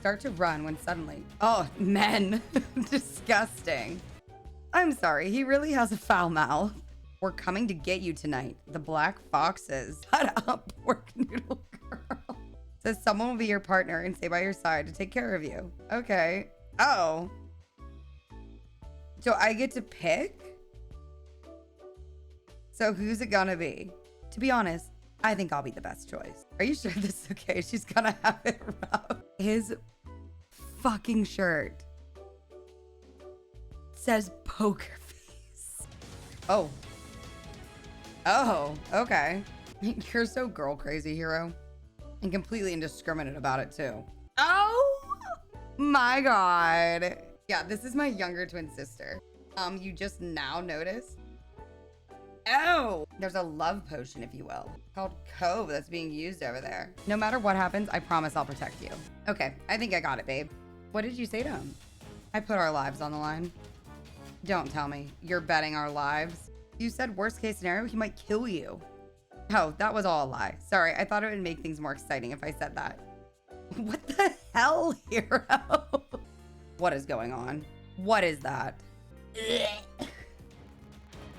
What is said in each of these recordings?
Start to run when suddenly... Oh, men. Disgusting. I'm sorry. He really has a foul mouth. We're coming to get you tonight. The Black Foxes. Shut up, pork noodle girl. Says someone will be your partner and stay by your side to take care of you. Okay. Oh. So I get to pick? So who's it gonna be? To be honest, I think I'll be the best choice. Are you sure this is okay? She's gonna have it rough. His fucking shirt says poker face. Oh. Oh, okay. You're so girl crazy, Hiro. And completely indiscriminate about it too. Oh my God. Yeah, this is my younger twin sister. You just now noticed? Oh, there's a love potion, if you will, called Cove that's being used over there. No matter what happens, I promise I'll protect you. Okay, I think I got it, babe. What did you say to him? I put our lives on the line. Don't tell me. You're betting our lives. You said worst case scenario, he might kill you. Oh, that was all a lie. Sorry, I thought it would make things more exciting if I said that. What the hell, Hiro? What is going on? What is that?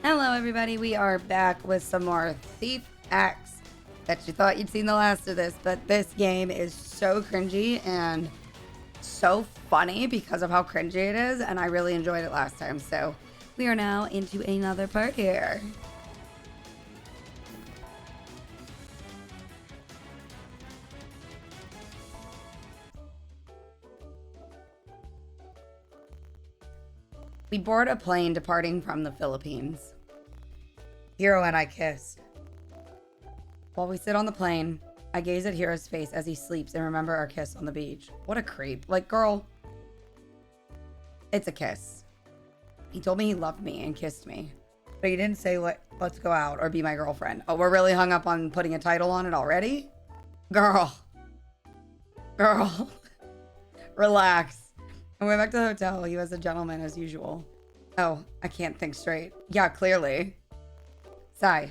Hello, everybody. We are back with some more Thief X. Bet you thought you'd seen the last of this, but this game is so cringy and so funny because of how cringy it is, and I really enjoyed it last time. So we are now into another part here. We board a plane departing from the Philippines. Hiro and I kiss. While we sit on the plane, I gaze at Hiro's face as he sleeps and remember our kiss on the beach. What a creep. Like, girl, it's a kiss. He told me he loved me and kissed me, but he didn't say let's go out or be my girlfriend. Oh, we're really hung up on putting a title on it already? Girl, relax. I went back to the hotel. He was a gentleman as usual. Oh, I can't think straight. Yeah, clearly. Sigh.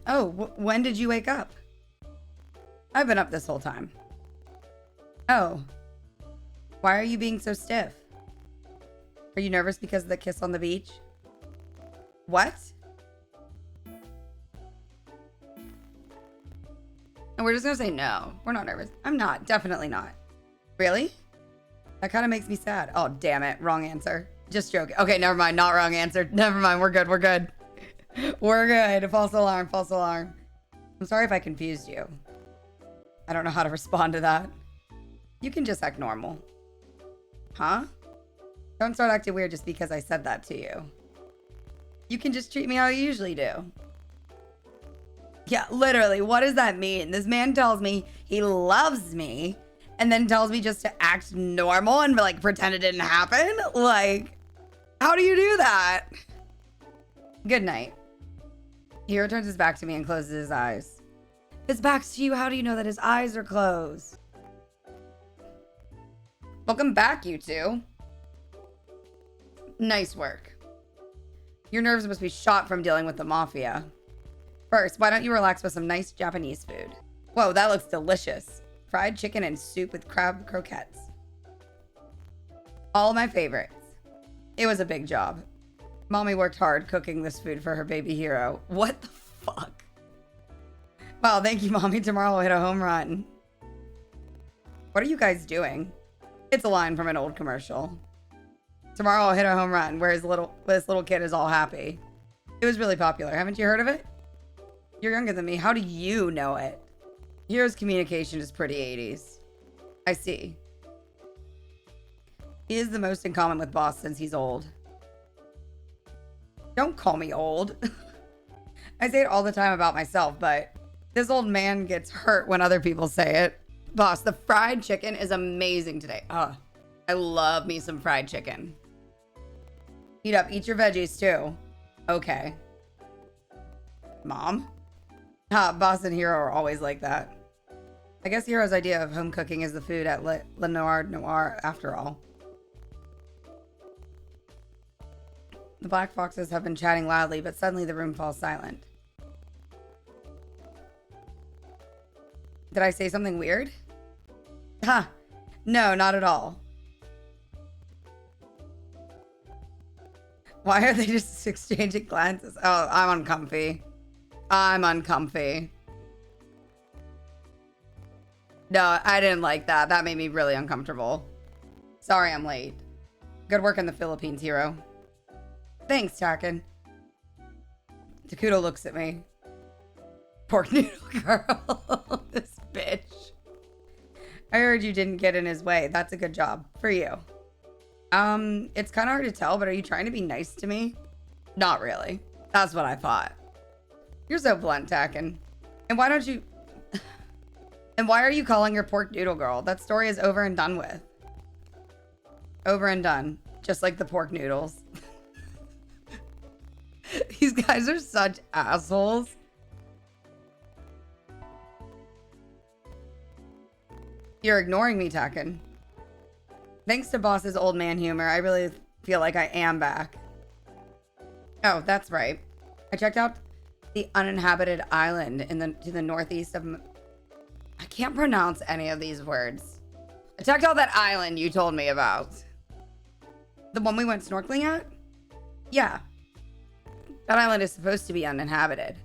Oh, when did you wake up? I've been up this whole time. Oh. Why are you being so stiff? Are you nervous because of the kiss on the beach? What? And we're just gonna say no. We're not nervous. I'm not. Definitely not. Really? That kind of makes me sad. Oh, damn it. Wrong answer. Just joking. Okay, never mind. Not wrong answer. Never mind. We're good. We're good. We're good. False alarm. False alarm. I'm sorry if I confused you. I don't know how to respond to that. You can just act normal. Huh? Don't start acting weird just because I said that to you. You can just treat me how you usually do. Yeah, literally. What does that mean? This man tells me he loves me and then tells me just to act normal and like pretend it didn't happen. Like, how do you do that? Good night. Hiro turns his back to me and closes his eyes. His back's to you. How do you know that his eyes are closed? Welcome back, you two. Nice work. Your nerves must be shot from dealing with the mafia. First, why don't you relax with some nice Japanese food? Whoa, that looks delicious. Fried chicken and soup with crab croquettes. All my favorites. It was a big job. Mommy worked hard cooking this food for her baby Hiro. What the fuck? Wow, thank you, Mommy. Tomorrow I'll hit a home run. What are you guys doing? It's a line from an old commercial. Tomorrow I'll hit a home run where this little kid is all happy. It was really popular. Haven't you heard of it? You're younger than me. How do you know it? Hiro's communication is pretty 80s. I see. He is the most in common with Boss since he's old. Don't call me old. I say it all the time about myself, but this old man gets hurt when other people say it. Boss, the fried chicken is amazing today. Oh, I love me some fried chicken. Eat up. Eat your veggies too. Okay. Mom? Boss and Hiro are always like that. I guess Hiro's idea of home cooking is the food at Le Noir after all. The Black Foxes have been chatting loudly, but suddenly the room falls silent. Did I say something weird? Huh. No, not at all. Why are they just exchanging glances? Oh, I'm uncomfy. I'm uncomfy. No, I didn't like that. That made me really uncomfortable. Sorry I'm late. Good work in the Philippines, Hiro. Thanks, Taken. Takuto looks at me. Pork noodle girl. This bitch. I heard you didn't get in his way. That's a good job. For you. It's kind of hard to tell, but are you trying to be nice to me? Not really. That's what I thought. You're so blunt, Taken. And why don't you... And why are you calling her pork noodle girl? That story is over and done with. Over and done. Just like the pork noodles. These guys are such assholes. You're ignoring me, Taken. Thanks to Boss's old man humor, I really feel like I am back. Oh, that's right. I checked out the uninhabited island to the northeast of... I can't pronounce any of these words. I checked out that island you told me about. The one we went snorkeling at? Yeah. That island is supposed to be uninhabited.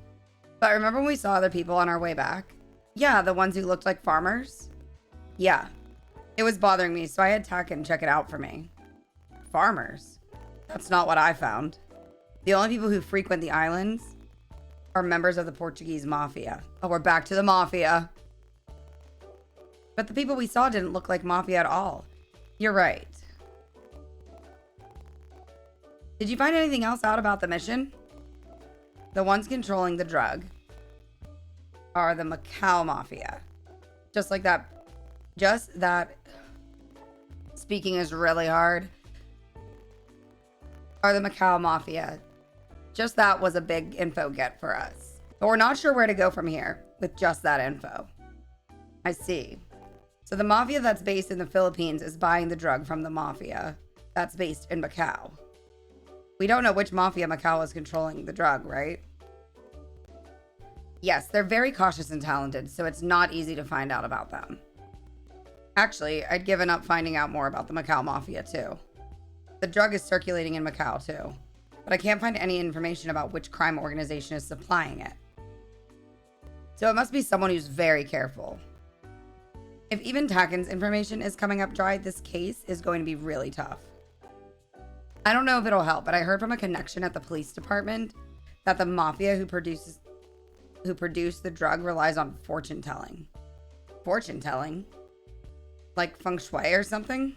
But remember when we saw other people on our way back? Yeah, the ones who looked like farmers? Yeah. It was bothering me, so I had Taken check it out for me. Farmers? That's not what I found. The only people who frequent the islands are members of the Portuguese mafia. Oh, we're back to the mafia. But the people we saw didn't look like mafia at all. You're right. Did you find anything else out about the mission? The ones controlling the drug are the Macau mafia. Just like that. Just that. Speaking is really hard. Are the Macau mafia. Just that was a big info get for us. But we're not sure where to go from here with just that info. I see. So the mafia that's based in the Philippines is buying the drug from the mafia that's based in Macau. We don't know which mafia Macau is controlling the drug, right? Yes, they're very cautious and talented, so it's not easy to find out about them. Actually, I'd given up finding out more about the Macau mafia too. The drug is circulating in Macau too, but I can't find any information about which crime organization is supplying it. So it must be someone who's very careful. If even Taken's information is coming up dry, this case is going to be really tough. I don't know if it'll help, but I heard from a connection at the police department that the mafia who produced the drug relies on fortune telling. Fortune telling? Like feng shui or something?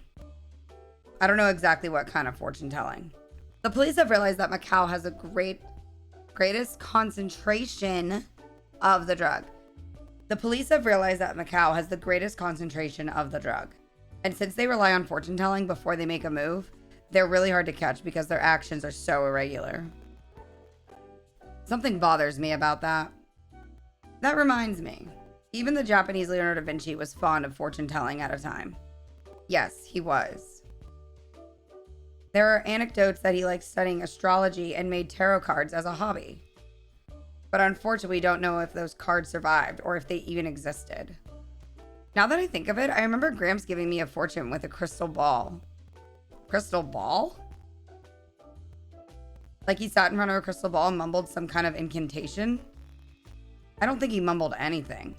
I don't know exactly what kind of fortune telling. The police have realized that Macau has the greatest concentration of the drug. The police have realized that Macau has the greatest concentration of the drug. And since they rely on fortune telling before they make a move, they're really hard to catch because their actions are so irregular. Something bothers me about that. That reminds me. Even the Japanese Leonardo da Vinci was fond of fortune telling at a time. Yes, he was. There are anecdotes that he liked studying astrology and made tarot cards as a hobby. But unfortunately, we don't know if those cards survived or if they even existed. Now that I think of it, I remember Gramps giving me a fortune with a crystal ball. Crystal ball? Like he sat in front of a crystal ball and mumbled some kind of incantation? I don't think he mumbled anything.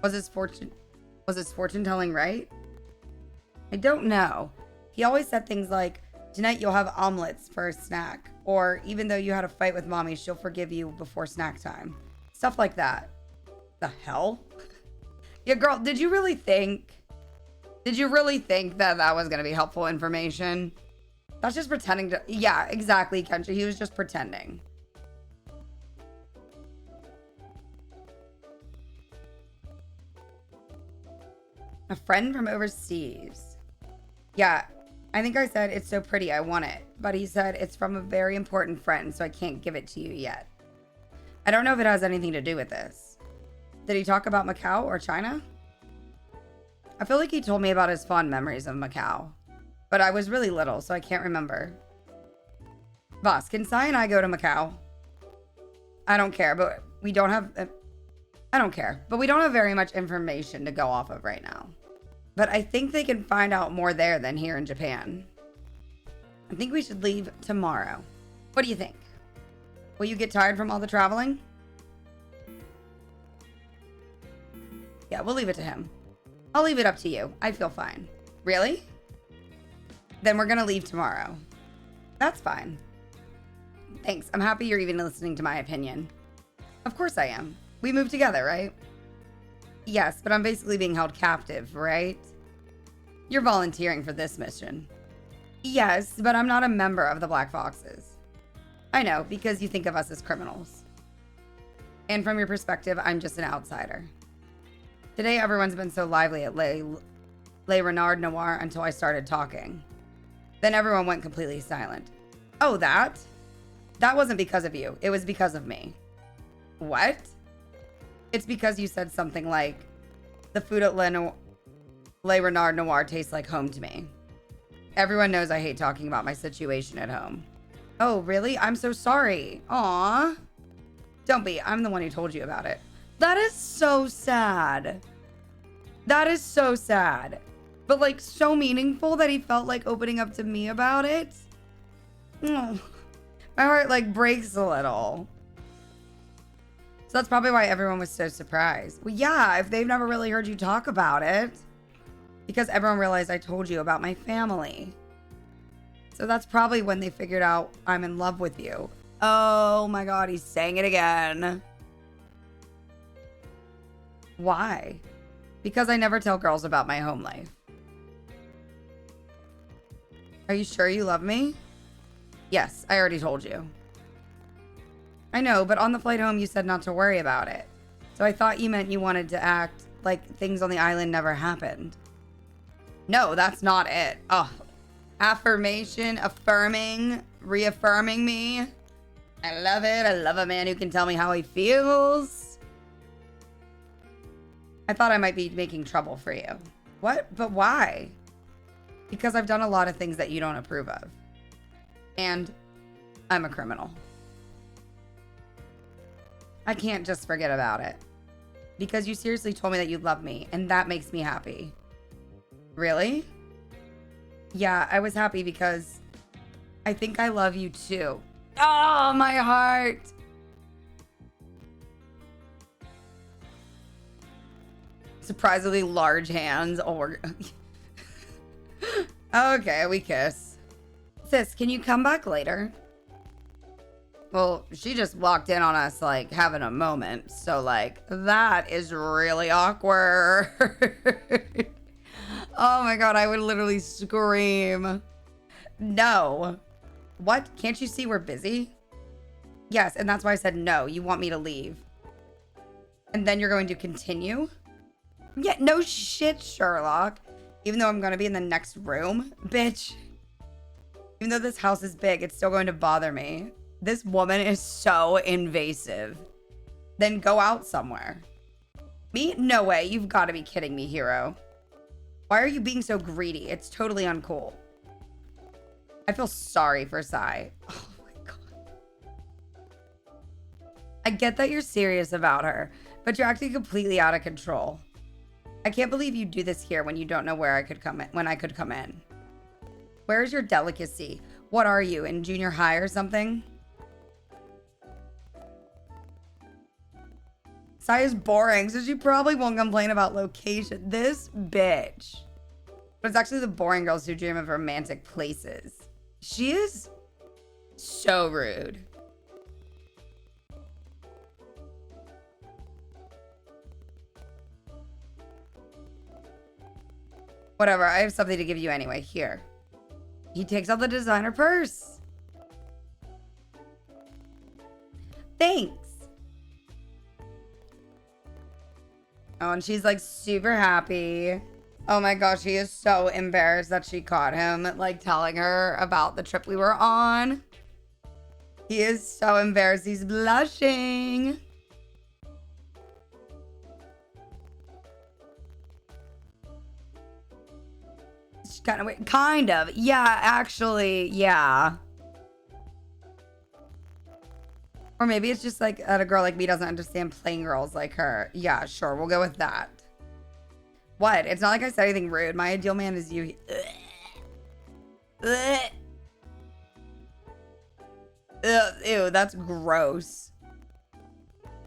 Was his fortune telling right? I don't know. He always said things like, tonight you'll have omelets for a snack. Or even though you had a fight with mommy, she'll forgive you before snack time. Stuff like that. The hell? Yeah, girl, did you really think that that was going to be helpful information? That's just pretending to... Yeah, exactly, Kenji. He was just pretending. A friend from overseas. Yeah, I think I said it's so pretty, I want it. But he said it's from a very important friend, so I can't give it to you yet. I don't know if it has anything to do with this. Did he talk about Macau or China? I feel like he told me about his fond memories of Macau. But I was really little, so I can't remember. Boss, can Sai and I go to Macau? I don't care, but we don't have... I don't care, but we don't have very much information to go off of right now. But I think they can find out more there than here in Japan. I think we should leave tomorrow. What do you think? Will you get tired from all the traveling? Yeah, we'll leave it to him. I'll leave it up to you. I feel fine. Really? Then we're gonna leave tomorrow. That's fine. Thanks. I'm happy you're even listening to my opinion. Of course I am. We moved together, right? Yes, but I'm basically being held captive, right? You're volunteering for this mission. Yes, but I'm not a member of the Black Foxes. I know, because you think of us as criminals. And from your perspective, I'm just an outsider. Today, everyone's been so lively at Le Renard Noir until I started talking. Then everyone went completely silent. Oh, that? That wasn't because of you. It was because of me. What? It's because you said something like, the food at Le Renard Noir tastes like home to me. Everyone knows I hate talking about my situation at home. Oh, really? I'm so sorry. Aw. Don't be. I'm the one who told you about it. That is so sad. That is so sad. But like so meaningful that he felt like opening up to me about it. Oh, my heart like breaks a little. So that's probably why everyone was so surprised. Well, yeah, if they've never really heard you talk about it. Because everyone realized I told you about my family. So that's probably when they figured out I'm in love with you. Oh my God, he's saying it again. Why? Because I never tell girls about my home life. Are you sure you love me? Yes, I already told you. I know, but on the flight home, you said not to worry about it. So I thought you meant you wanted to act like things on the island never happened. No, that's not it. Oh, affirmation, affirming, reaffirming me. I love it. I love a man who can tell me how he feels. I thought I might be making trouble for you. What? But why? Because I've done a lot of things that you don't approve of. And I'm a criminal. I can't just forget about it. Because you seriously told me that you love me, and that makes me happy. Really? Yeah, I was happy because I think I love you too. Oh, my heart. Surprisingly large hands. Or okay, we kiss. Sis, can you come back later? Well, she just walked in on us like having a moment. So like that is really awkward. Oh my God, I would literally scream. No. What? Can't you see we're busy? Yes, and that's why I said no. You want me to leave. And then you're going to continue? Yeah, no shit, Sherlock. Even though I'm going to be in the next room. Bitch. Even though this house is big, it's still going to bother me. This woman is so invasive. Then go out somewhere. Me? No way. You've got to be kidding me, Hiro. Why are you being so greedy? It's totally uncool. I feel sorry for Sai. Oh my God. I get that you're serious about her, but you're acting completely out of control. I can't believe you do this here when you don't know where I could come in, when I could come in. Where's your delicacy? What are you, in junior high or something? Sai is boring, so she probably won't complain about location. This bitch. But it's actually the boring girls who dream of romantic places. She is so rude. Whatever, I have something to give you anyway. Here. He takes out the designer purse. Thanks. Oh, and she's like super happy. Oh my gosh, he is so embarrassed that she caught him, like telling her about the trip we were on. He is so embarrassed. He's blushing. She's kind of weird. Kind of. Yeah, actually, yeah. Or maybe it's just like that a girl like me doesn't understand plain girls like her. Yeah, sure. We'll go with that. What? It's not like I said anything rude. My ideal man is you. Ugh. Ugh, ew, that's gross.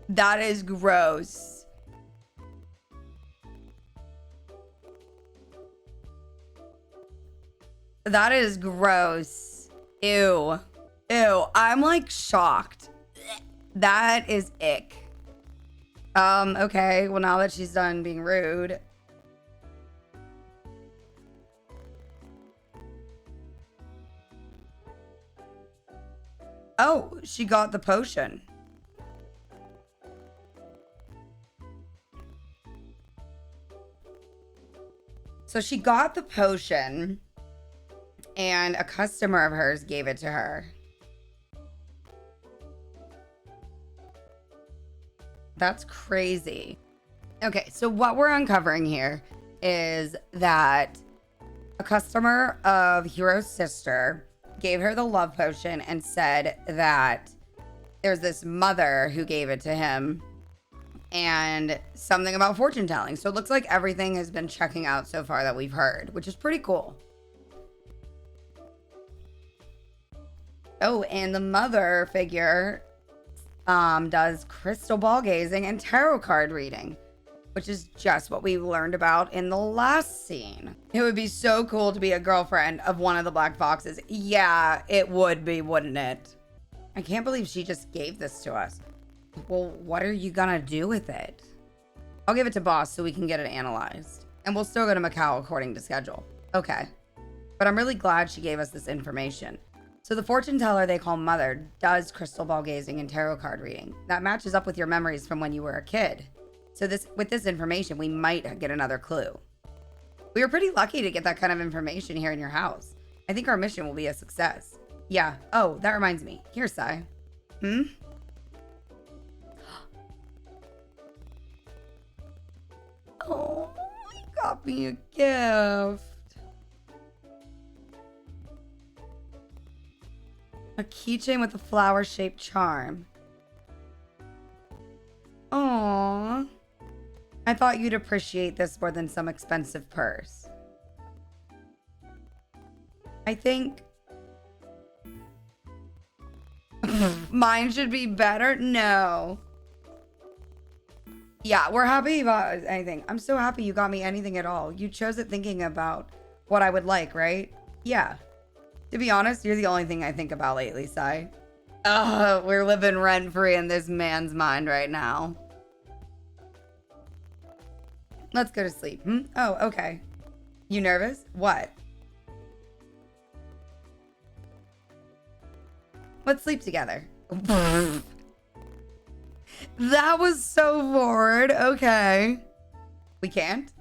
That is gross. That is gross. Ew. Ew. I'm like shocked. That is ick. Okay. Well, now that she's done being rude. Oh, she got the potion. So she got the potion and a customer of hers gave it to her. That's crazy. Okay, so what we're uncovering here is that a customer of Hiro's sister gave her the love potion and said that there's this mother who gave it to him and something about fortune telling. So it looks like everything has been checking out so far that we've heard, which is pretty cool. Oh, and the mother figure does crystal ball gazing and tarot card reading, which is just what we learned about in the last scene. It would be so cool to be a girlfriend of one of the Black Foxes. Yeah, it would be, wouldn't it? I can't believe she just gave this to us. Well, what are you gonna do with it? I'll give it to boss so we can get it analyzed. And we'll still go to Macau according to schedule. Okay. But I'm really glad she gave us this information. So the fortune teller they call Mother does crystal ball gazing and tarot card reading. That matches up with your memories from when you were a kid. So with this information, we might get another clue. We were pretty lucky to get that kind of information here in your house. I think our mission will be a success. Yeah. Oh, that reminds me. Here, Sai. Oh, he got me a gift. A keychain with a flower-shaped charm. Aww. I thought you'd appreciate this more than some expensive purse. I think... mine should be better? No. Yeah, we're happy about anything. I'm so happy you got me anything at all. You chose it thinking about what I would like, right? Yeah. To be honest, you're the only thing I think about lately, Sai. Ugh, we're living rent-free in this man's mind right now. Let's go to sleep. Oh, okay. You nervous? What? Let's sleep together. That was so bored. Okay. We can't?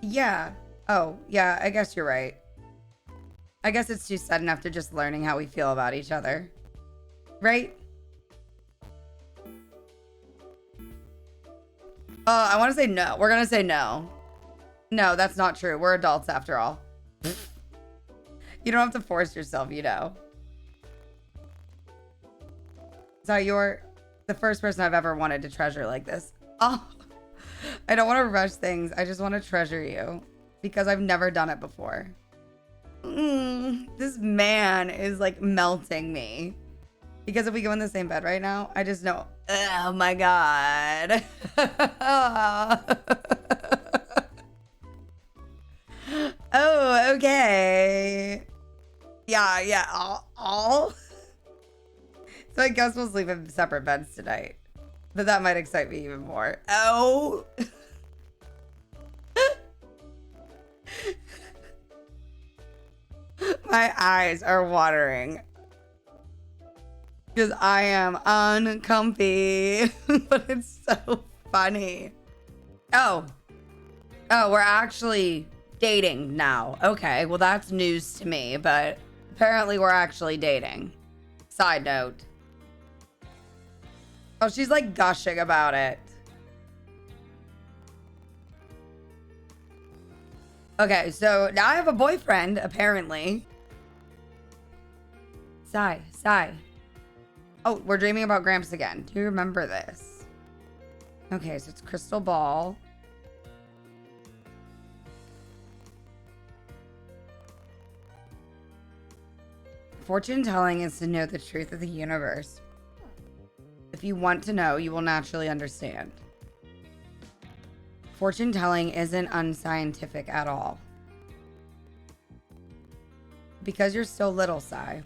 Yeah. Oh, yeah, I guess you're right. I guess it's too sudden after just learning how we feel about each other. Right? I want to say no. We're going to say no. No, that's not true. We're adults after all. You don't have to force yourself, you know. So you're the first person I've ever wanted to treasure like this. Oh, I don't want to rush things. I just want to treasure you because I've never done it before. This man is like melting me. Because if we go in the same bed right now, I just know, oh my God. Oh, okay. Yeah, all. So I guess we'll sleep in separate beds tonight. But that might excite me even more. Oh. My eyes are watering. Because I am uncomfy. But it's so funny. Oh, we're actually dating now. Okay, well that's news to me, but apparently we're actually dating. Side note. Oh, she's like gushing about it. Okay, so now I have a boyfriend, apparently. Sigh. Oh, we're dreaming about Gramps again. Do you remember this? Okay, so it's crystal ball. Fortune telling is to know the truth of the universe. If you want to know, you will naturally understand. Fortune telling isn't unscientific at all. Because you're still little, Sai.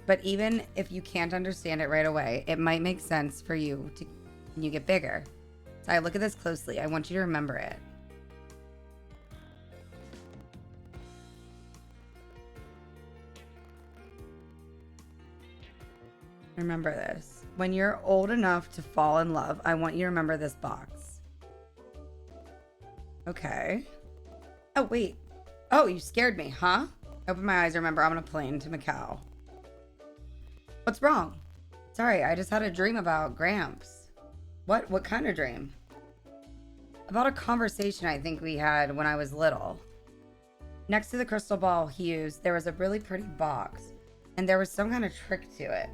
But even if you can't understand it right away, it might make sense for you to when you get bigger. Sai, look at this closely. I want you to remember it. Remember this. When you're old enough to fall in love, I want you to remember this box. Okay. Oh, wait. Oh, you scared me, huh? Open my eyes. Remember, I'm on a plane to Macau. What's wrong? Sorry, I just had a dream about Gramps. What kind of dream? About a conversation I think we had when I was little. Next to the crystal ball he used, there was a really pretty box. And there was some kind of trick to it.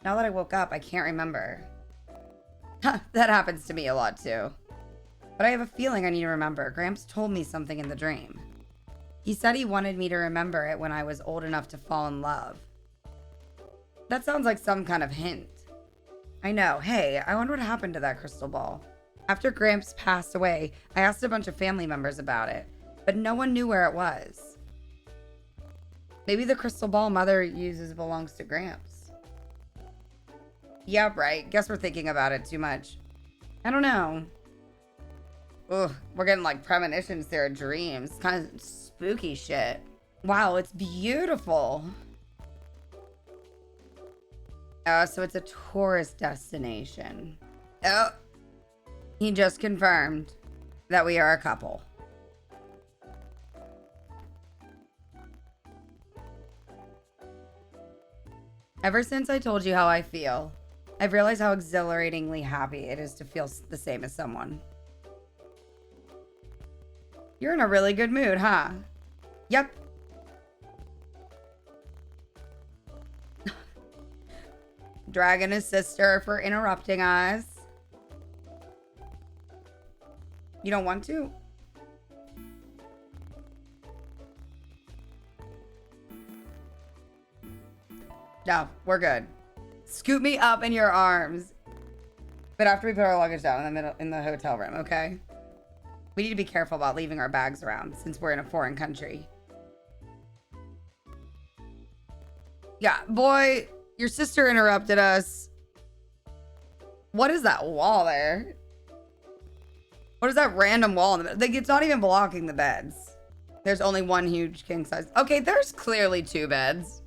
Now that I woke up, I can't remember. That happens to me a lot too. But I have a feeling I need to remember. Gramps told me something in the dream. He said he wanted me to remember it when I was old enough to fall in love. That sounds like some kind of hint. I know. Hey, I wonder what happened to that crystal ball. After Gramps passed away, I asked a bunch of family members about it, but no one knew where it was. Maybe the crystal ball Mother uses belongs to Gramps. Yeah, right. Guess we're thinking about it too much. I don't know. Ugh, we're getting like premonitions there, dreams. Kind of spooky shit. Wow, it's beautiful. So it's a tourist destination. Oh, he just confirmed that we are a couple. Ever since I told you how I feel, I've realized how exhilaratingly happy it is to feel the same as someone. You're in a really good mood, huh? Yep. Dragging his sister for interrupting us. You don't want to? No, we're good. Scoop me up in your arms. But after we put our luggage down in the hotel room, okay? We need to be careful about leaving our bags around since we're in a foreign country. Yeah, boy, your sister interrupted us. What is that wall there? What is that random wall in the middle? Like, it's not even blocking the beds. There's only one huge king size. Okay, there's clearly two beds.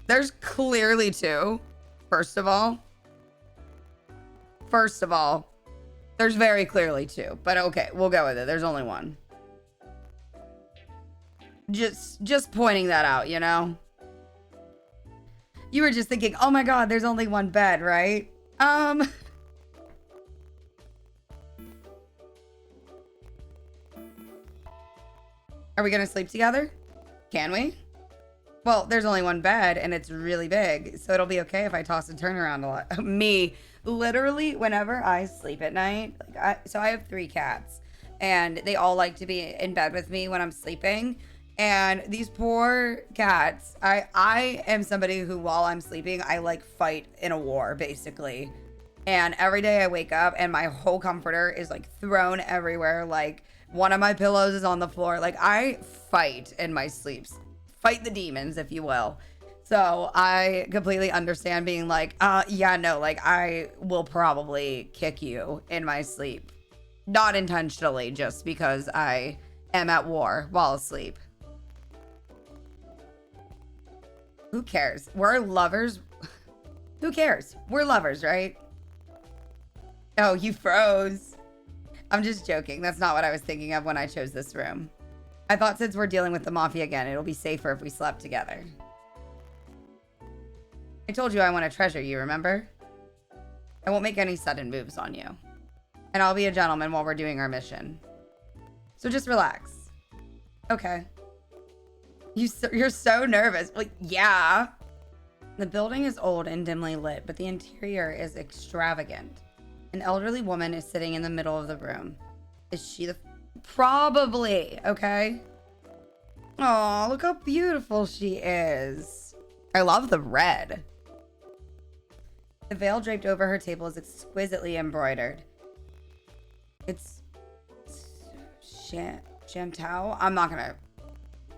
There's clearly two. First of all, there's very clearly two. But okay, we'll go with it. There's only one. Just pointing that out, you know? You were just thinking, oh my god, there's only one bed, right? Are we gonna sleep together? Can we? Well, there's only one bed and it's really big, so it'll be okay if I toss and turn around a lot. Me, literally, whenever I sleep at night, so I have 3 cats, and they all like to be in bed with me when I'm sleeping. And these poor cats, I am somebody who, while I'm sleeping, I like fight in a war, basically. And every day I wake up and my whole comforter is like thrown everywhere. Like one of my pillows is on the floor. Like I fight in my sleeps. Fight the demons, if you will. So I completely understand being like, yeah, no, like I will probably kick you in my sleep. Not intentionally, just because I am at war while asleep. Who cares? We're lovers. Who cares? We're lovers, right? Oh, you froze. I'm just joking. That's not what I was thinking of when I chose this room. I thought since we're dealing with the mafia again, it'll be safer if we slept together. I told you I want to treasure you, remember? I won't make any sudden moves on you. And I'll be a gentleman while we're doing our mission. So just relax. Okay. You're so nervous. Well, yeah. The building is old and dimly lit, but the interior is extravagant. An elderly woman is sitting in the middle of the room. Is she the... Probably, okay? Oh, look how beautiful she is. I love the red. The veil draped over her table is exquisitely embroidered. It's Shantao? I'm not gonna...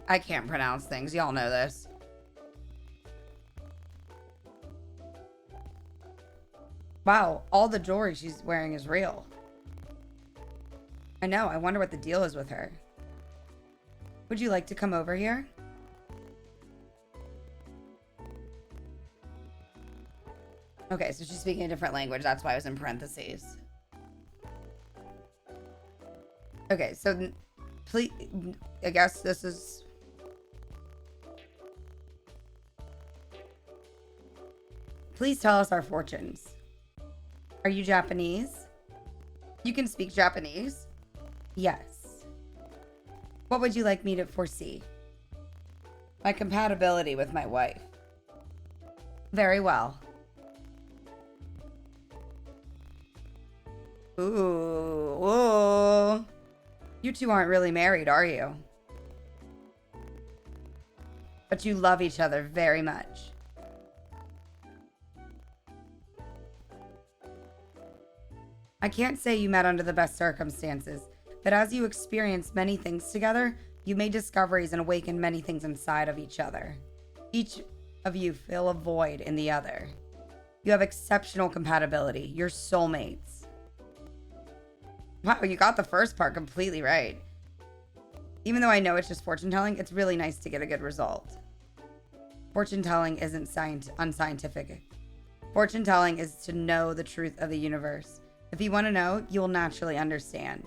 I can't pronounce things. Y'all know this. Wow, all the jewelry she's wearing is real. I know. I wonder what the deal is with her. Would you like to come over here? Okay, so she's speaking a different language. That's why I was in parentheses. Okay, so please, I guess this is... Please tell us our fortunes. Are you Japanese? You can speak Japanese? Yes. What would you like me to foresee? My compatibility with my wife. Very well. Ooh. You two aren't really married, are you? But you love each other very much. I can't say you met under the best circumstances, but as you experience many things together, you made discoveries and awaken many things inside of each other. Each of you fill a void in the other. You have exceptional compatibility. You're soulmates. Wow, you got the first part completely right. Even though I know it's just fortune telling, it's really nice to get a good result. Fortune telling isn't unscientific. Fortune telling is to know the truth of the universe. If you want to know, you will naturally understand.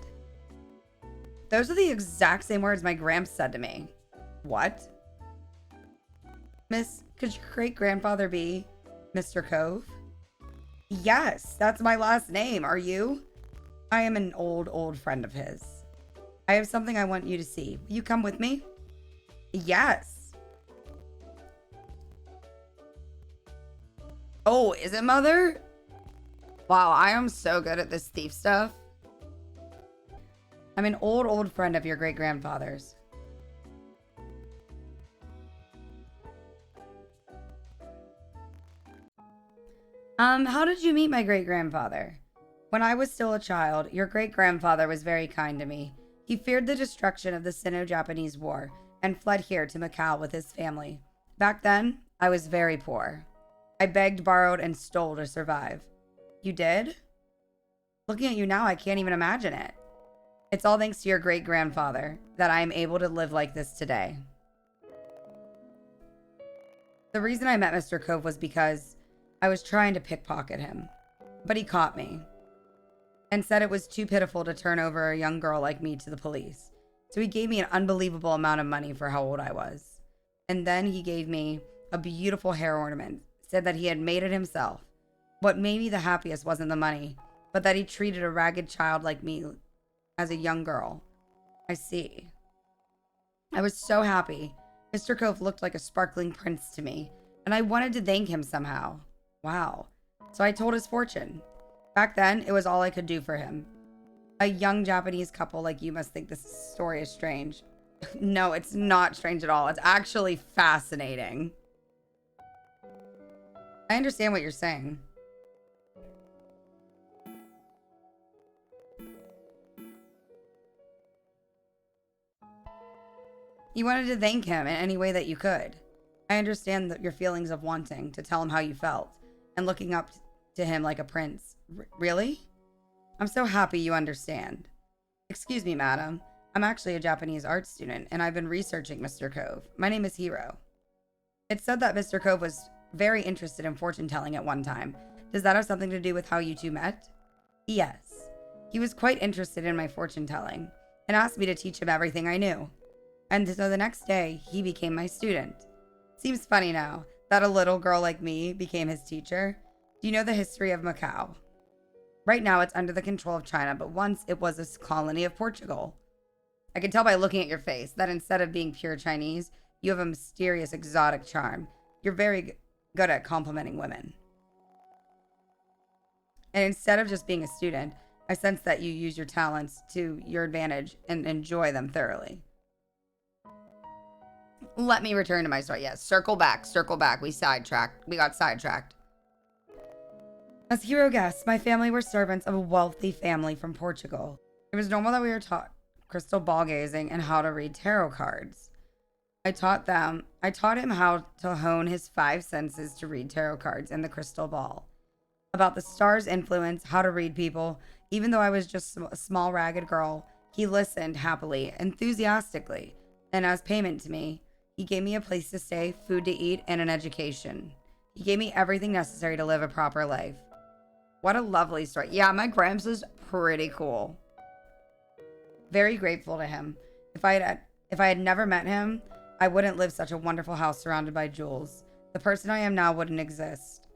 Those are the exact same words my gramps said to me. What? Miss, could your great-grandfather be Mr. Cove? Yes, that's my last name. Are you? I am an old friend of his. I have something I want you to see. Will you come with me? Yes. Oh, is it, Mother? Wow, I am so good at this thief stuff. I'm an old friend of your great-grandfather's. How did you meet my great-grandfather? When I was still a child, your great-grandfather was very kind to me. He feared the destruction of the Sino-Japanese War and fled here to Macau with his family. Back then, I was very poor. I begged, borrowed, and stole to survive. You did? Looking at you now, I can't even imagine it. It's all thanks to your great-grandfather that I am able to live like this today. The reason I met Mr. Cove was because I was trying to pickpocket him, but he caught me and said it was too pitiful to turn over a young girl like me to the police. So he gave me an unbelievable amount of money for how old I was. And then he gave me a beautiful hair ornament, said that he had made it himself. What made me the happiest wasn't the money, but that he treated a ragged child like me as a young girl. I see. I was so happy. Mr. Cove looked like a sparkling prince to me, and I wanted to thank him somehow. Wow. So I told his fortune. Back then, it was all I could do for him. A young Japanese couple like you must think this story is strange. No, it's not strange at all. It's actually fascinating. I understand what you're saying. You wanted to thank him in any way that you could. I understand that your feelings of wanting to tell him how you felt and looking up to him like a prince. Really? I'm so happy you understand. Excuse me, madam. I'm actually a Japanese art student, and I've been researching Mr. Cove. My name is Hiro. It's said that Mr. Cove was very interested in fortune telling at one time. Does that have something to do with how you two met? Yes. He was quite interested in my fortune telling and asked me to teach him everything I knew. And so the next day, he became my student. Seems funny now that a little girl like me became his teacher. Do you know the history of Macau? Right now, it's under the control of China, but once it was a colony of Portugal. I can tell by looking at your face that instead of being pure Chinese, you have a mysterious, exotic charm. You're very good at complimenting women. And instead of just being a student, I sense that you use your talents to your advantage and enjoy them thoroughly. Let me return to my story. Yes, circle back. We got sidetracked. As Hiro guessed, my family were servants of a wealthy family from Portugal. It was normal that we were taught crystal ball gazing and how to read tarot cards. I taught him how to hone his 5 senses to read tarot cards and the crystal ball. About the stars' influence, how to read people. Even though I was just a small ragged girl, he listened happily, enthusiastically, and as payment to me, he gave me a place to stay, food to eat, and an education. He gave me everything necessary to live a proper life. What a lovely story. Yeah, my Gramps is pretty cool. Very grateful to him. If I had never met him, I wouldn't live such a wonderful house surrounded by jewels. The person I am now wouldn't exist.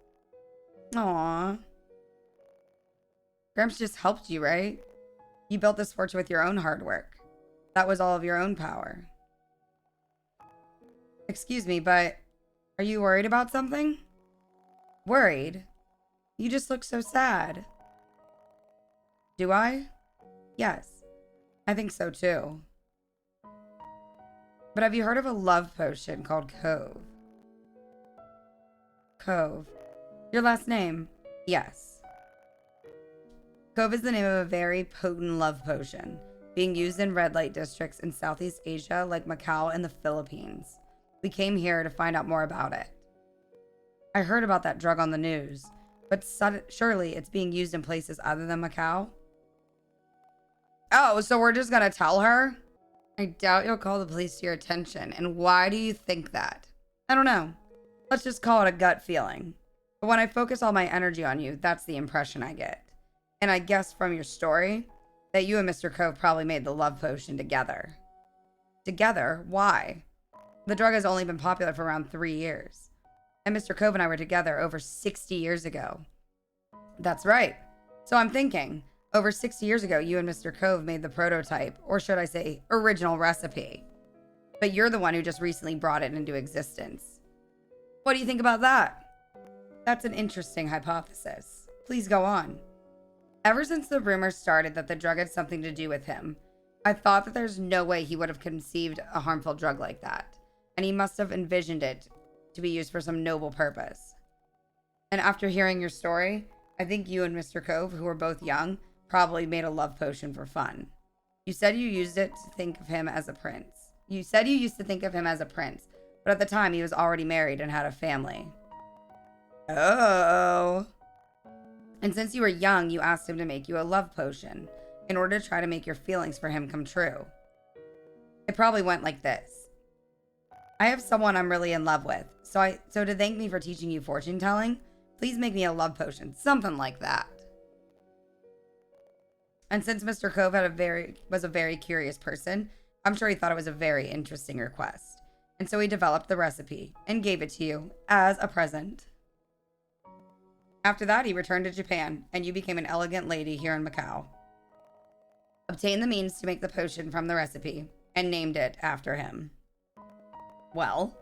Aww. Gramps just helped you, right? You built this fortune with your own hard work. That was all of your own power. Excuse me, but are you worried about something? Worried? You just look so sad. Do I? Yes. I think so too. But have you heard of a love potion called Cove? Cove. Your last name? Yes. Cove is the name of a very potent love potion, being used in red light districts in Southeast Asia like Macau and the Philippines. We came here to find out more about it. I heard about that drug on the news, but surely it's being used in places other than Macau? Oh, so we're just gonna tell her? I doubt you'll call the police to your attention. And why do you think that? I don't know. Let's just call it a gut feeling. But when I focus all my energy on you, that's the impression I get. And I guess from your story that you and Mr. Cove probably made the love potion together. Together? Why? The drug has only been popular for around 3 years. And Mr. Cove and I were together over 60 years ago. That's right. So I'm thinking, over 60 years ago, you and Mr. Cove made the prototype, or should I say, original recipe. But you're the one who just recently brought it into existence. What do you think about that? That's an interesting hypothesis. Please go on. Ever since the rumors started that the drug had something to do with him, I thought that there's no way he would have conceived a harmful drug like that. And he must have envisioned it to be used for some noble purpose. And after hearing your story, I think you and Mr. Cove, who were both young, probably made a love potion for fun. You said you used it to think of him as a prince. You said you used to think of him as a prince, but at the time he was already married and had a family. Oh. And since you were young, you asked him to make you a love potion in order to try to make your feelings for him come true. It probably went like this. I have someone I'm really in love with, so to thank me for teaching you fortune telling, please make me a love potion, something like that. And since Mr. Cove was a very curious person, I'm sure he thought it was a very interesting request. And so he developed the recipe and gave it to you as a present. After that, he returned to Japan, and you became an elegant lady here in Macau. Obtained the means to make the potion from the recipe, and named it after him. Well,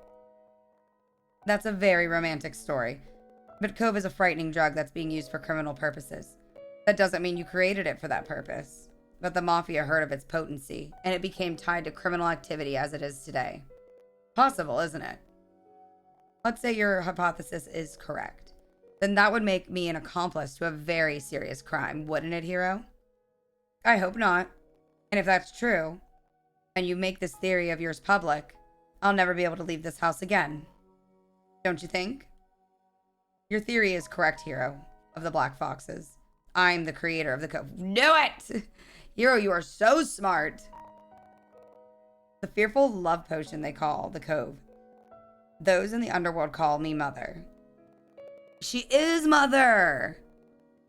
that's a very romantic story, but Cove is a frightening drug that's being used for criminal purposes. That doesn't mean you created it for that purpose, but the mafia heard of its potency, and it became tied to criminal activity as it is today. Possible, isn't it? Let's say your hypothesis is correct. Then that would make me an accomplice to a very serious crime, wouldn't it, Hiro? I hope not. And if that's true, and you make this theory of yours public, I'll never be able to leave this house again. Don't you think? Your theory is correct, Hiro, of the Black Foxes. I'm the creator of the Cove. Knew it! Hiro, you are so smart. The fearful love potion they call the Cove. Those in the underworld call me Mother. She is Mother!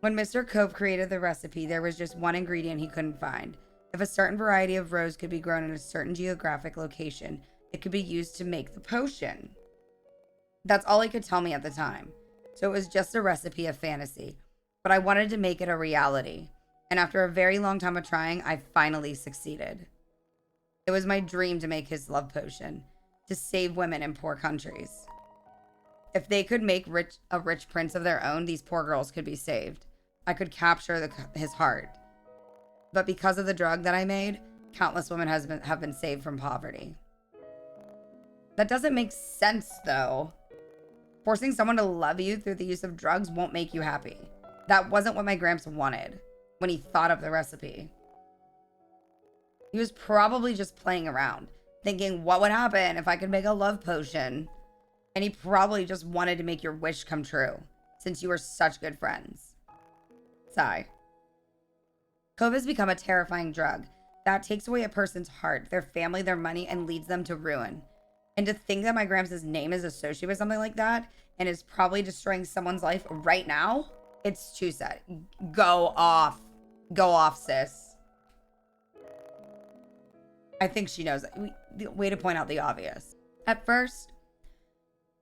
When Mr. Cove created the recipe, there was just one ingredient he couldn't find. If a certain variety of rose could be grown in a certain geographic location, it could be used to make the potion. That's all he could tell me at the time. So it was just a recipe of fantasy. But I wanted to make it a reality. And after a very long time of trying, I finally succeeded. It was my dream to make his love potion, to save women in poor countries. If they could make a rich prince of their own, these poor girls could be saved. I could capture his heart. But because of the drug that I made, countless women have been saved from poverty. That doesn't make sense, though. Forcing someone to love you through the use of drugs won't make you happy. That wasn't what my Gramps wanted when he thought of the recipe. He was probably just playing around, thinking what would happen if I could make a love potion. And he probably just wanted to make your wish come true, since you were such good friends. Sigh. Cove has become a terrifying drug that takes away a person's heart, their family, their money, and leads them to ruin. And to think that my Gramps' name is associated with something like that and is probably destroying someone's life right now, it's too sad. Go off. Go off, sis. I think she knows that. Way to point out the obvious. At first,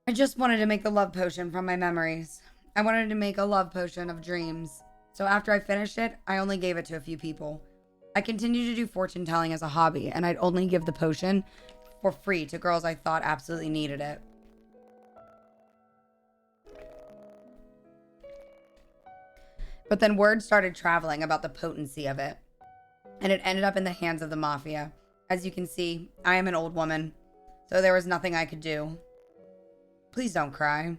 I just wanted to make the love potion from my memories. I wanted to make a love potion of dreams. So after I finished it, I only gave it to a few people. I continued to do fortune telling as a hobby, and I'd only give the potion for free to girls I thought absolutely needed it. But then word started traveling about the potency of it, and it ended up in the hands of the mafia. As you can see, I am an old woman, so there was nothing I could do. Please don't cry.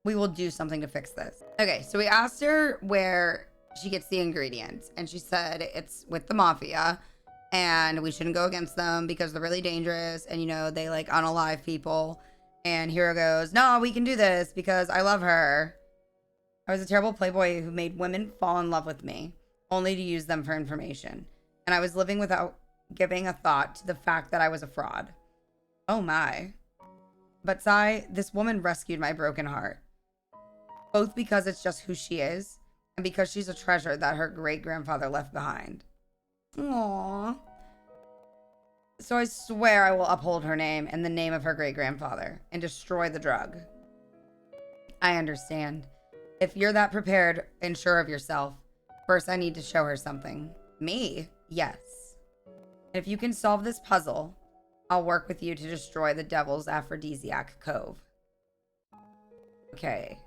We will do something to fix this. Okay, so we asked her where she gets the ingredients, and she said it's with the mafia, and we shouldn't go against them because they're really dangerous, and, you know, they, like, unalive people. And Hiro goes, no, we can do this because I love her. I was a terrible playboy who made women fall in love with me, only to use them for information. And I was living without giving a thought to the fact that I was a fraud. Oh my. But Sai, this woman rescued my broken heart. Both because it's just who she is, and because she's a treasure that her great-grandfather left behind. Aww. So I swear I will uphold her name and the name of her great-grandfather and destroy the drug. I understand. If you're that prepared and sure of yourself, first I need to show her something. Me? Yes. And if you can solve this puzzle, I'll work with you to destroy the devil's aphrodisiac cove. Okay.